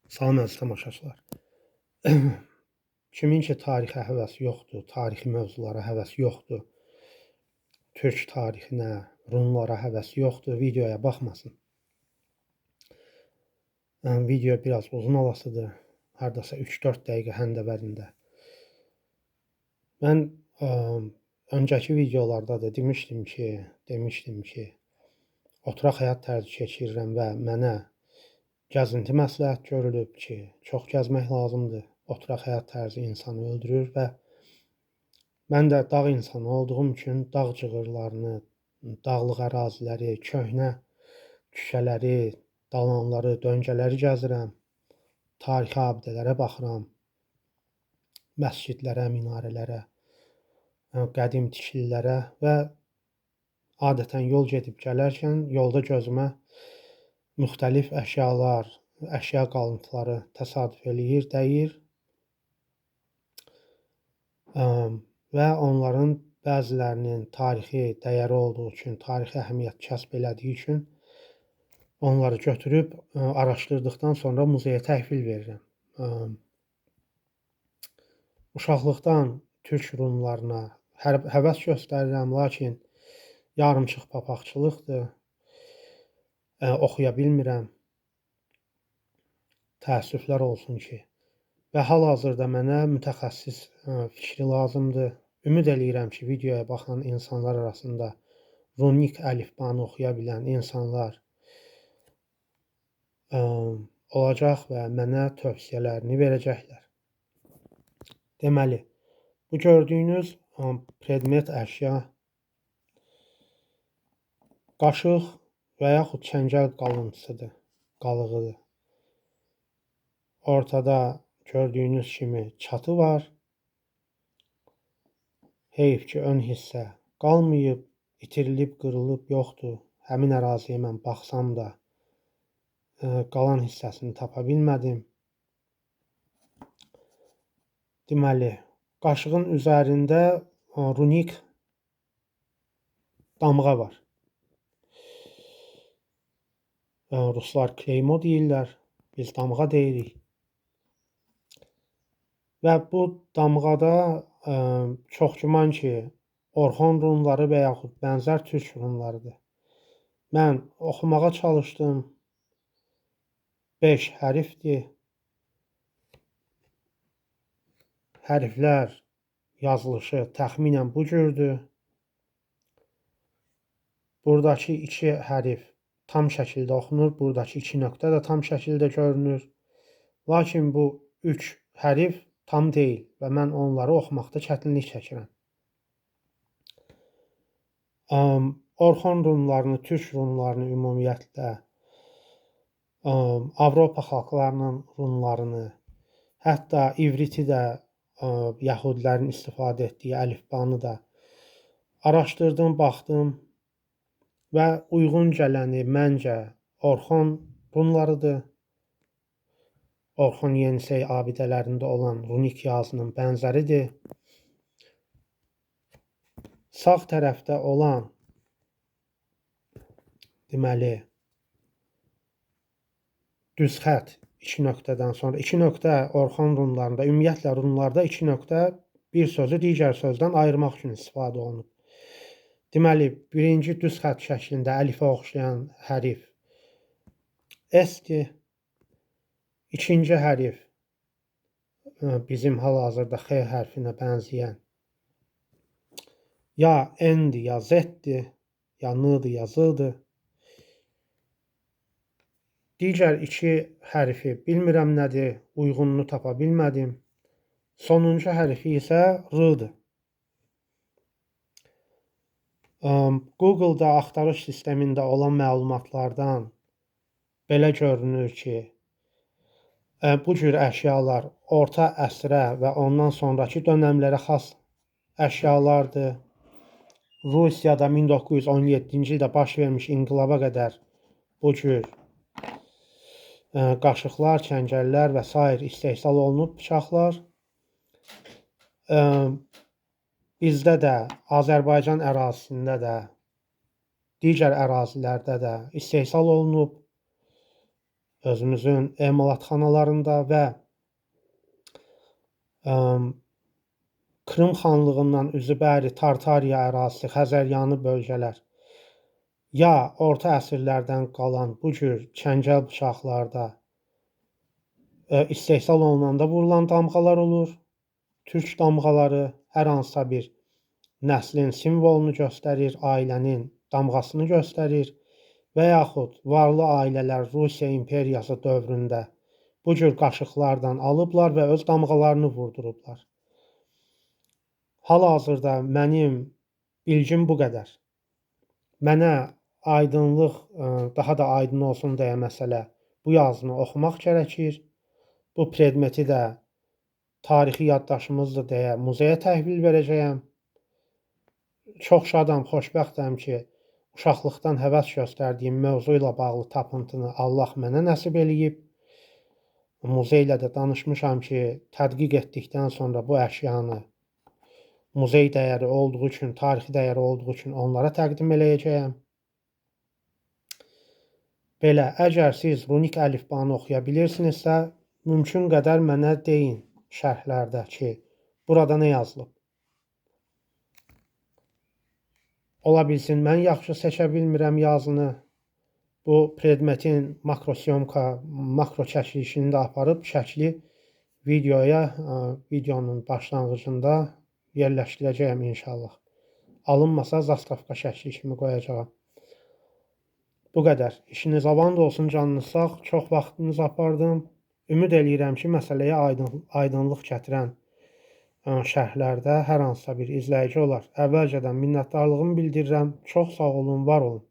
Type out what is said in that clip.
Salam əziz tamaşaçılar. Kimin ki tarixə həvəsi yoxdur, tarixi mövzulara həvəsi yoxdur, türk tarixinə, Rumlara həvəsi yoxdur, videoya baxmasın. Video biraz uzun olasıdır, hardasa 3-4 dəqiqə həndəvərində. Mən öncəki videolarda da demişdim ki, oturaq həyat tərzi keçirirəm və mənə gəzinti məsləhət görülüb ki, çox gəzmək lazımdır. Oturaq həyat tərzi insanı öldürür və mən də dağ insanı olduğum üçün dağ cığırlarını, dağlıq əraziləri, köhnə küçələri, dalanları, döngələri gəzirəm. Tarixi abidələrə baxıram. Məscidlərə, minarələrə, qədim tikililərə və adətən yol gedib gələrkən yolda gözümə müxtəlif əşyalar, əşya qalıntıları təsadüf eləyir, dəyir və onların bəzilərinin tarixi dəyəri olduğu üçün, tarixi əhəmiyyət kəsb elədiyi üçün onları götürüb araşdırdıqdan sonra muzeyə təhvil verirəm. Uşaqlıqdan türk Rumlarına həvəs göstərirəm, lakin yarımçıq papaqçılıqdır, oxuya bilmirəm. Təəssüflər olsun ki. Və hal-hazırda mənə mütəxəssis fikri lazımdır. Ümid eləyirəm ki, videoya baxan insanlar arasında runik əlifbanı oxuya bilən insanlar olacaq və mənə tövsiyələrini verəcəklər. Deməli, bu gördüyünüz predmet, əşya, qaşıq və yaxud çəngəl qalıntısıdır, qalığıdır. Ortada gördüyünüz kimi çatı var. Heyf ki, ön hissə qalmayıb, itirilib, qırılıb, yoxdur. Həmin əraziyə mən baxsam da qalan hissəsini tapa bilmədim. Deməli, qaşığın üzərində runik damğa var. Ruslar kleymo deyirlər, biz damğa deyirik. Və bu damğada çox güman ki, Orxon Rumları və yaxud bənzər türk Rumlarıdır. Mən oxumağa çalışdım. 5 hərfdir. Hərflər yazılışı təxminən bu cürdür. Buradakı 2 hərf tam şəkildə oxunur. Buradakı 2 nöqtə də tam şəkildə görünür. Lakin bu 3 hərf tam deyil və mən onları oxumaqda çətinlik çəkirəm. Orxon Rumlarını, türk Rumlarını ümumiyyətlə, Avropa xalqlarının Rumlarını, hətta ivriti də, yəhudilərin istifadə etdiyi əlifbanı da araşdırdım, baxdım və uyğun gələni məncə Orxon Rumlarıdır. Orxon Yenisey abidələrində olan runik yazının bənzəridir. Sağ tərəfdə olan, deməli, düz xət 2 nöqtədən sonra 2 nöqtə Orxon Rumlarında, ümumiyyətlə Rumlarda 2 nöqtə bir sözü digər sözdən ayırmaq üçün istifadə olunub. Deməli, birinci düz xət şəklində əlifə oxşayan hərf S-dir. İkinci hərf bizim hal-hazırda X hərfinə bənzəyən ya N-dir, ya Z-dir, ya N-dir, ya Z-dir. Digər 2 hərfi bilmirəm nədir, uyğununu tapa bilmədim. Sonuncu hərfi isə R-dir. Google-da axtarış sistemində olan məlumatlardan belə görünür ki, bu cür əşyalar orta əsrə və ondan sonraki dönəmlərə xas əşyalardır. Rusiyada 1917-ci ildə baş vermiş inqilaba qədər bu cür qaşıqlar, çəngəllər və s. istehsal olunub, bıçaqlar. Bizdə də, Azərbaycan ərazisində də, digər ərazilərdə də istehsal olunub. özümüzün emalatxanalarında və Krım xanlığından üzü bəri Tartariya ərazisi, Xəzəryanı bölgələr ya orta əsrlərdən qalan bu cür çəngəl bıçaqlarda istehsal olunanda vurulan damğalar olur. Türk damğaları hər hansısa bir nəslin simvolunu göstərir, ailənin damğasını göstərir və yaxud varlı ailələr Rusiya imperiyası dövründə bu cür qaşıqlardan alıblar və öz damğalarını vurdurublar. Hal-hazırda mənim bilgim bu qədər. Mənə aydınlıq, daha da aydın olsun deyə məsələ bu yazını oxumaq gərəkir. Bu predmeti də tarixi yaddaşımızdır deyə muzeyə təhvil verəcəyəm. Çox şadam, xoşbəxtəm ki, uşaqlıqdan həvəs göstərdiyim mövzu ilə bağlı tapıntını Allah mənə nəsib eləyib. Muzeylə də danışmışam ki, tədqiq etdikdən sonra bu əşyanı muzey dəyəri olduğu üçün, tarixi dəyəri olduğu üçün onlara təqdim eləyəcəyəm. Belə, əgər siz runik əlifbanı oxuya bilirsinizsə, mümkün qədər mənə deyin şərhlərdə ki, burada nə yazılıb. Ola bilsin, mən yaxşı seçə bilmirəm yazını. Bu predmetin makrosyomka, makro çəkilişini də aparıb şəkli videonun başlanğıcında yerləşdirəcəyəm inşallah. Alınmasa zastavka şəkli kimi qoyacağam. Bu qədər. İşiniz avan olsun, canınız sağ. Çox vaxtınızı apardım. Ümid eləyirəm ki, məsələyə aydınlıq gətirən şərhlərdə hər hansısa bir izləyici olar. Əvvəlcədən minnətdarlığımı bildirirəm. Çox sağ olun, var olun.